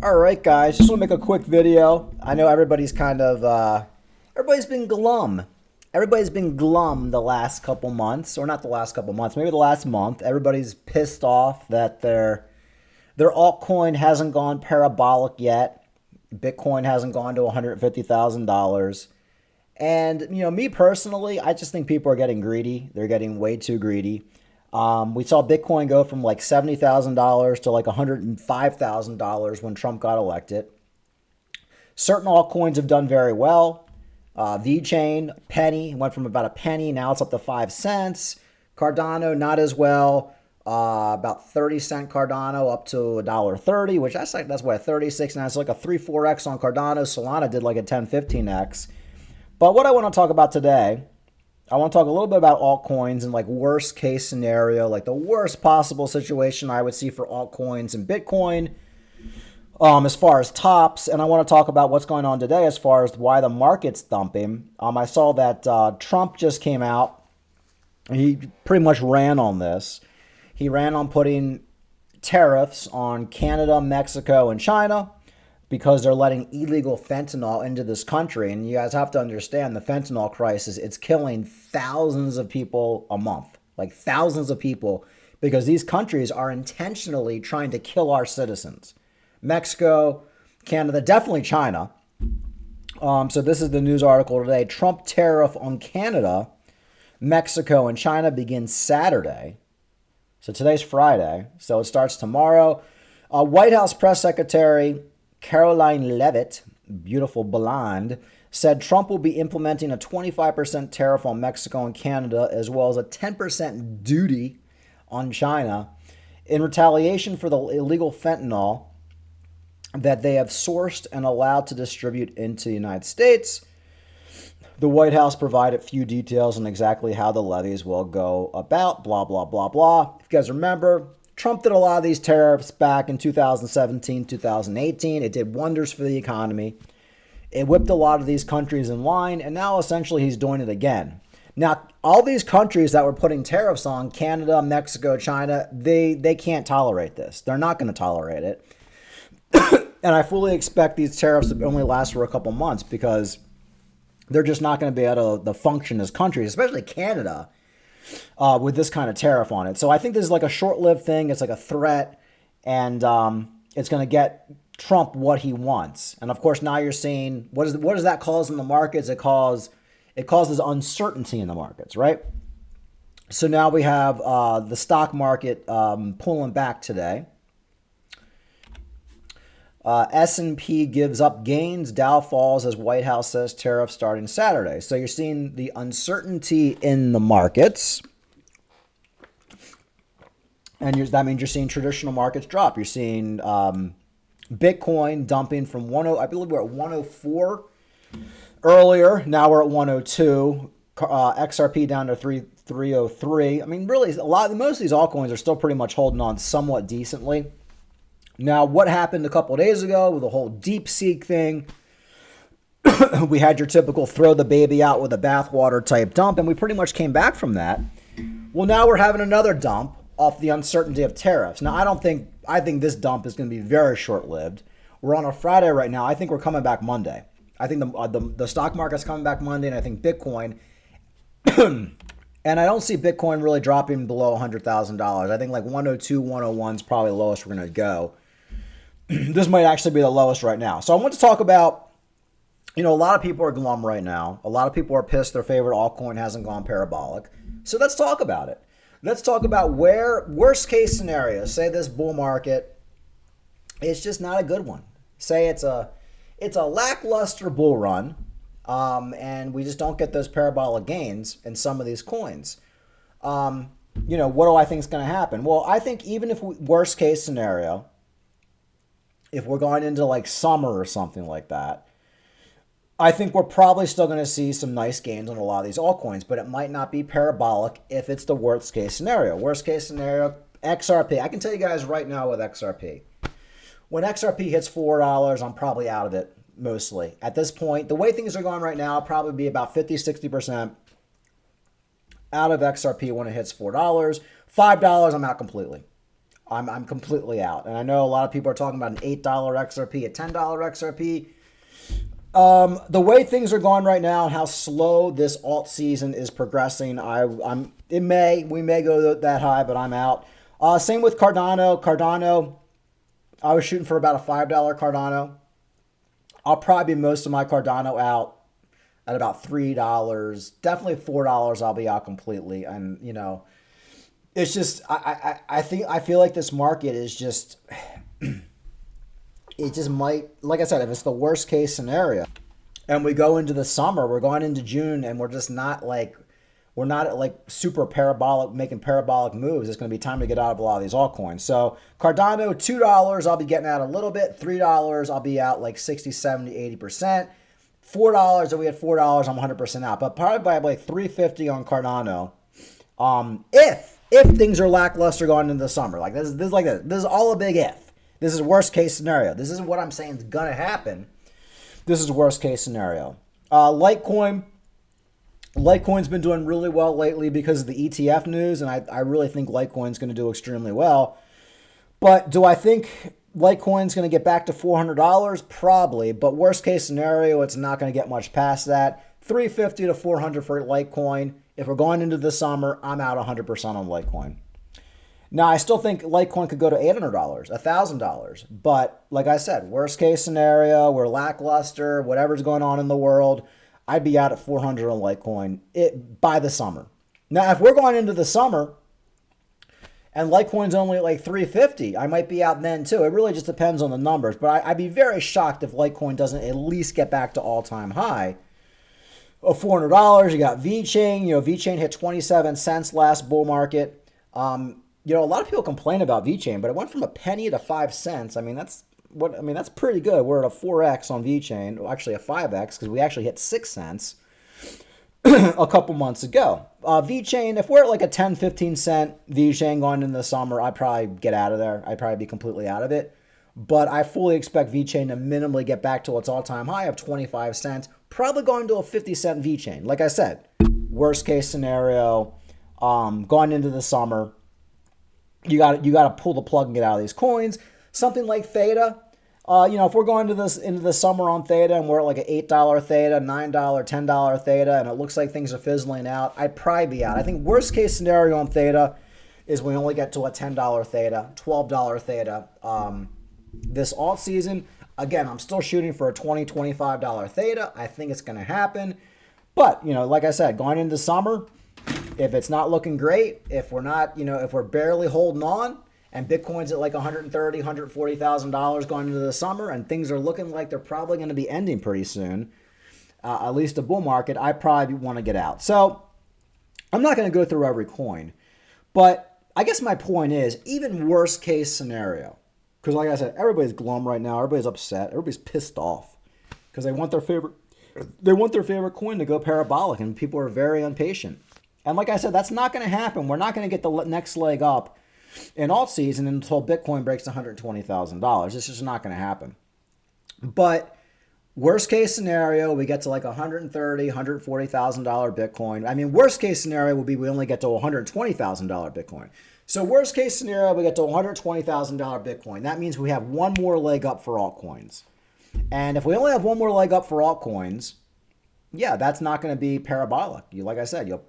All right, guys, just want to make a quick video. I know everybody's kind of, everybody's been glum. Everybody's been glum the last couple months, or not the last couple months, maybe the last month. Everybody's pissed off that their altcoin hasn't gone parabolic yet. Bitcoin hasn't gone to $150,000. And, me personally, I just think people are getting greedy. They're getting way too greedy. We saw Bitcoin go from like $70,000 to like $105,000 when Trump got elected. Certain altcoins have done very well. VeChain, penny, went from about a penny, now it's up to 5 cents. Cardano, not as well. About 30-cent Cardano up to $1.30, which that's what, 36. Now it's like a 3-4x on Cardano. Solana did like a 10-15x. But what I want to talk about today, I want to talk a little bit about altcoins and like worst case scenario, like the worst possible situation I would see for altcoins and Bitcoin as far as tops. And I want to talk about what's going on today as far as why the market's dumping. I saw that Trump just came out. He pretty much ran on this. He ran on putting tariffs on Canada, Mexico, and China because they're letting illegal fentanyl into this country. And you guys have to understand the fentanyl crisis, it's killing thousands of people a month, like thousands of people, because these countries are intentionally trying to kill our citizens. Mexico, Canada, definitely China. So this is the news article today. Trump tariff on Canada, Mexico, and China begins Saturday. So today's Friday, so it starts tomorrow. White House press secretary Caroline Leavitt, beautiful blonde, said Trump will be implementing a 25% tariff on Mexico and Canada, as well as a 10% duty on China in retaliation for the illegal fentanyl that they have sourced and allowed to distribute into the United States. The White House provided few details on exactly how the levies will go about, blah, blah, blah, blah. If you guys remember, Trump did a lot of these tariffs back in 2017, 2018. It did wonders for the economy. It whipped a lot of these countries in line, and now essentially he's doing it again. Now, all these countries that were putting tariffs on, Canada, Mexico, China, they can't tolerate this. They're not going to tolerate it. And I fully expect these tariffs to only last for a couple months because they're just not going to be able to function as countries, especially Canada, with this kind of tariff on it. So I think this is like a short-lived thing. It's like a threat, and it's going to get Trump what he wants. And of course, now you're seeing what does that cause in the markets? It causes uncertainty in the markets, right? So now we have the stock market pulling back today. S&P gives up gains, Dow falls as White House says tariffs starting Saturday. So you're seeing the uncertainty in the markets. And that means you're seeing traditional markets drop. You're seeing Bitcoin dumping from I believe we're at 104 earlier. Now we're at 102. XRP down to 303. I mean, really, most of these altcoins are still pretty much holding on somewhat decently. Now, what happened a couple of days ago with the whole DeepSeek thing? We had your typical throw the baby out with the bathwater type dump, and we pretty much came back from that. Well, now we're having another dump off the uncertainty of tariffs. Now, I think this dump is going to be very short-lived. We're on a Friday right now. I think we're coming back Monday. I think the stock market's coming back Monday, and I think Bitcoin, and I don't see Bitcoin really dropping below $100,000. I think like 102, 101 is probably the lowest we're going to go. This might actually be the lowest right now. So I want to talk about, a lot of people are glum right now. A lot of people are pissed their favorite altcoin hasn't gone parabolic. So let's talk about it. Let's talk about where, worst case scenario, say this bull market, it's just not a good one. Say it's a lackluster bull run, and we just don't get those parabolic gains in some of these coins. What do I think is going to happen? Well, I think even if worst case scenario, if we're going into like summer or something like that, I think we're probably still going to see some nice gains on a lot of these altcoins, but it might not be parabolic if it's the worst case scenario. Worst case scenario, XRP. I can tell you guys right now with XRP. When XRP hits $4, I'm probably out of it mostly. At this point, the way things are going right now, I'll probably be about 50, 60% out of XRP when it hits $4. $5, I'm out completely. I'm completely out. And I know a lot of people are talking about an $8 XRP, a $10 XRP. The way things are going right now and how slow this alt season is progressing, we may go that high, but I'm out. Same with Cardano. Cardano, I was shooting for about a $5 Cardano. I'll probably be most of my Cardano out at about $3. Definitely $4 I'll be out completely. And, you know, it's just, I feel like this market is just, it just might, like I said, if it's the worst case scenario and we go into the summer, we're going into June and we're just not like, we're not like super parabolic, making parabolic moves. It's going to be time to get out of a lot of these altcoins. So Cardano, $2, I'll be getting out a little bit. $3, I'll be out like 60, 70, 80%. $4, if we had $4, I'm 100% out. But probably by like $3.50 on Cardano. If things are lackluster going into the summer, like this is like this. This is all a big if. This is worst case scenario. This isn't what I'm saying is gonna happen. This is worst case scenario. Litecoin's been doing really well lately because of the ETF news, and I really think Litecoin's going to do extremely well. But do I think Litecoin's going to get back to $400? Probably, but worst case scenario, it's not going to get much past that. $350 to $400 for Litecoin. If we're going into the summer, I'm out 100% on Litecoin. Now, I still think Litecoin could go to $800, $1,000. But like I said, worst case scenario, we're lackluster, whatever's going on in the world, I'd be out at 400 on Litecoin by the summer. Now, if we're going into the summer and Litecoin's only at like 350, I might be out then too. It really just depends on the numbers. But I'd be very shocked if Litecoin doesn't at least get back to all-time high of $400. You got VeChain. You know, VeChain hit 27 cents last bull market. You know, a lot of people complain about VeChain, but it went from a penny to 5 cents. I mean, that's pretty good. We're at a 4x on VeChain, well, actually a 5x because we actually hit 6 cents a couple months ago. VeChain, if we're at like a 10, 15 cent VeChain going into the summer, I'd probably get out of there. I'd probably be completely out of it. But I fully expect VeChain to minimally get back to its all-time high of 25 cents, probably going to a 50-cent VeChain. Like I said, worst case scenario, going into the summer, you got to pull the plug and get out of these coins. Something like Theta, you know, if we're going into the summer on Theta and we're at like an $8 Theta, $9, $10 Theta, and it looks like things are fizzling out, I'd probably be out. I think worst case scenario on Theta is we only get to a $10 Theta, $12 Theta this alt season. Again, I'm still shooting for a $20, $25 Theta. I think it's going to happen. But, you know, like I said, going into summer, if it's not looking great, if we're not, you know, if we're barely holding on, and Bitcoin's at like $130,000, $140,000 going into the summer, and things are looking like they're probably going to be ending pretty soon, at least a bull market, I probably want to get out. So I'm not going to go through every coin, but I guess my point is, even worst case scenario, because like I said, everybody's glum right now, everybody's upset, everybody's pissed off because they want their favorite coin to go parabolic, and people are very impatient. And like I said, that's not going to happen. We're not going to get the next leg up in alt season until Bitcoin breaks $120,000. This is not going to happen. But worst case scenario, we get to like $130,000, $140,000 Bitcoin. I mean, worst case scenario would be we only get to $120,000 Bitcoin. So worst case scenario, we get to $120,000 Bitcoin. That means we have one more leg up for altcoins. And if we only have one more leg up for altcoins, yeah, that's not going to be parabolic. Like I said, you'll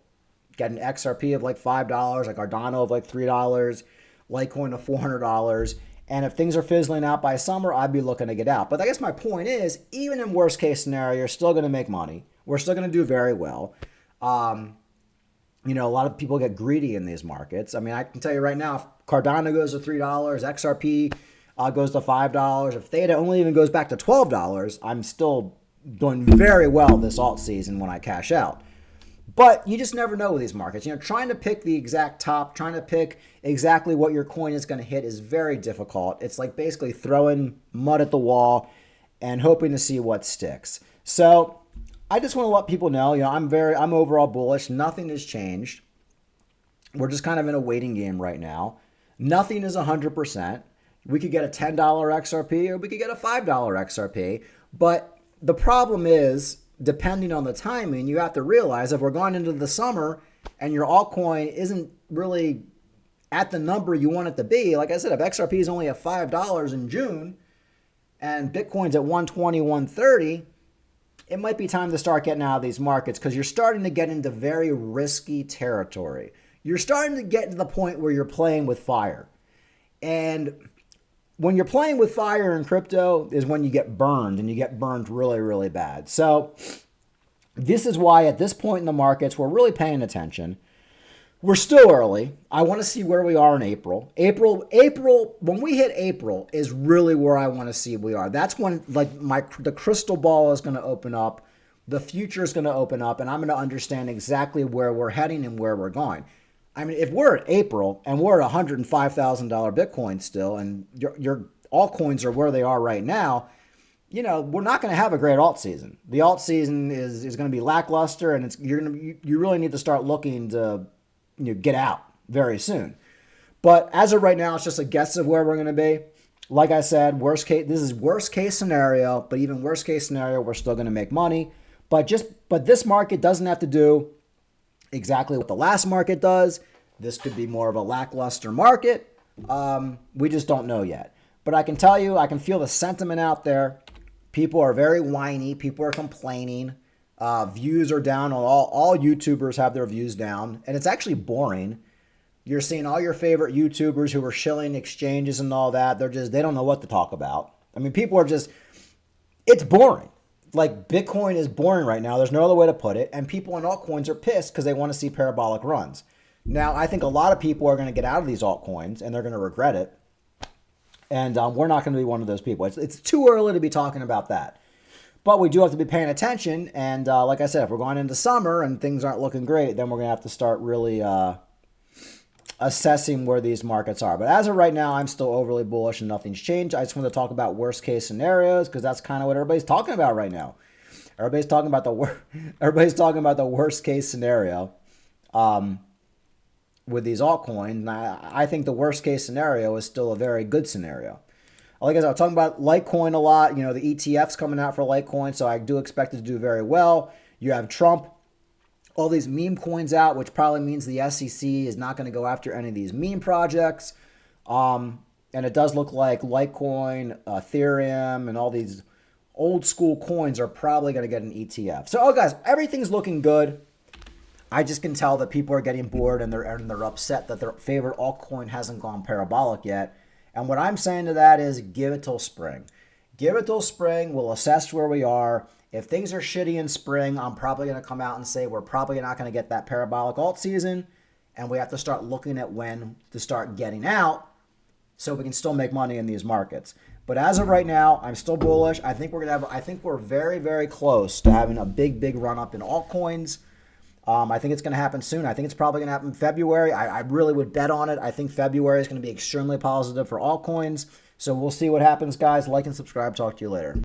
get an XRP of like $5, like Cardano of like $3, Litecoin of $400. And if things are fizzling out by summer, I'd be looking to get out. But I guess my point is, even in worst case scenario, you're still going to make money. We're still going to do very well. You know, a lot of people get greedy in these markets. I mean, I can tell you right now, if Cardano goes to $3, XRP goes to $5, if Theta only even goes back to $12, I'm still doing very well this alt season when I cash out. But you just never know with these markets. You know, trying to pick the exact top, trying to pick exactly what your coin is going to hit is very difficult. It's like basically throwing mud at the wall and hoping to see what sticks. So I just want to let people know, you know, I'm overall bullish. Nothing has changed. We're just kind of in a waiting game right now. Nothing is 100%. We could get a $10 XRP or we could get a $5 XRP. But the problem is, depending on the timing, you have to realize if we're going into the summer and your altcoin isn't really at the number you want it to be. Like I said, if XRP is only at $5 in June and Bitcoin's at 120, 130, it might be time to start getting out of these markets because you're starting to get into very risky territory. You're starting to get to the point where you're playing with fire. And when you're playing with fire in crypto is when you get burned, and you get burned really, really bad. So this is why at this point in the markets, we're really paying attention. We're still early. I want to see where we are in April. April, when we hit April is really where I want to see we are. That's when the crystal ball is going to open up. The future is going to open up, and I'm going to understand exactly where we're heading and where we're going. I mean, if we're at April and we're at $105,000 Bitcoin still, and your altcoins are where they are right now, you know, we're not going to have a great alt season. The alt season is going to be lackluster, and you really need to start looking to get out very soon. But as of right now, it's just a guess of where we're going to be. Like I said, this is worst case scenario, but even worst case scenario, we're still going to make money. But this market doesn't have to do exactly what the last market does. This could be more of a lackluster market. We just don't know yet. But I can tell you, I can feel the sentiment out there. People are very whiny. People are complaining. Views are down. All YouTubers have their views down. And it's actually boring. You're seeing all your favorite YouTubers who are shilling exchanges and all that. They don't know what to talk about. I mean, people are it's boring. Like, Bitcoin is boring right now. There's no other way to put it. And people in altcoins are pissed because they want to see parabolic runs. Now, I think a lot of people are going to get out of these altcoins and they're going to regret it. And we're not going to be one of those people. It's too early to be talking about that. But we do have to be paying attention. And like I said, if we're going into summer and things aren't looking great, then we're going to have to start really assessing where these markets are. But as of right now, I'm still overly bullish and nothing's changed. I just want to talk about worst case scenarios because that's kind of what everybody's talking about right now. Everybody's talking about the worst case scenario with these altcoins. And I think the worst case scenario is still a very good scenario. Like I said, I'm talking about Litecoin a lot. You know, the ETF's coming out for Litecoin, so I do expect it to do very well. You have Trump, all these meme coins out, which probably means the SEC is not going to go after any of these meme projects. And it does look like Litecoin, Ethereum, and all these old school coins are probably going to get an ETF. So, guys, everything's looking good. I just can tell that people are getting bored and they're upset that their favorite altcoin hasn't gone parabolic yet. And what I'm saying to that is give it till spring. Give it till spring. We'll assess where we are. If things are shitty in spring, I'm probably going to come out and say we're probably not going to get that parabolic alt season. And we have to start looking at when to start getting out so we can still make money in these markets. But as of right now, I'm still bullish. I think we're very, very close to having a big run up in altcoins. I think it's going to happen soon. I think it's probably going to happen in February. I really would bet on it. I think February is going to be extremely positive for altcoins. So we'll see what happens, guys. Like and subscribe. Talk to you later.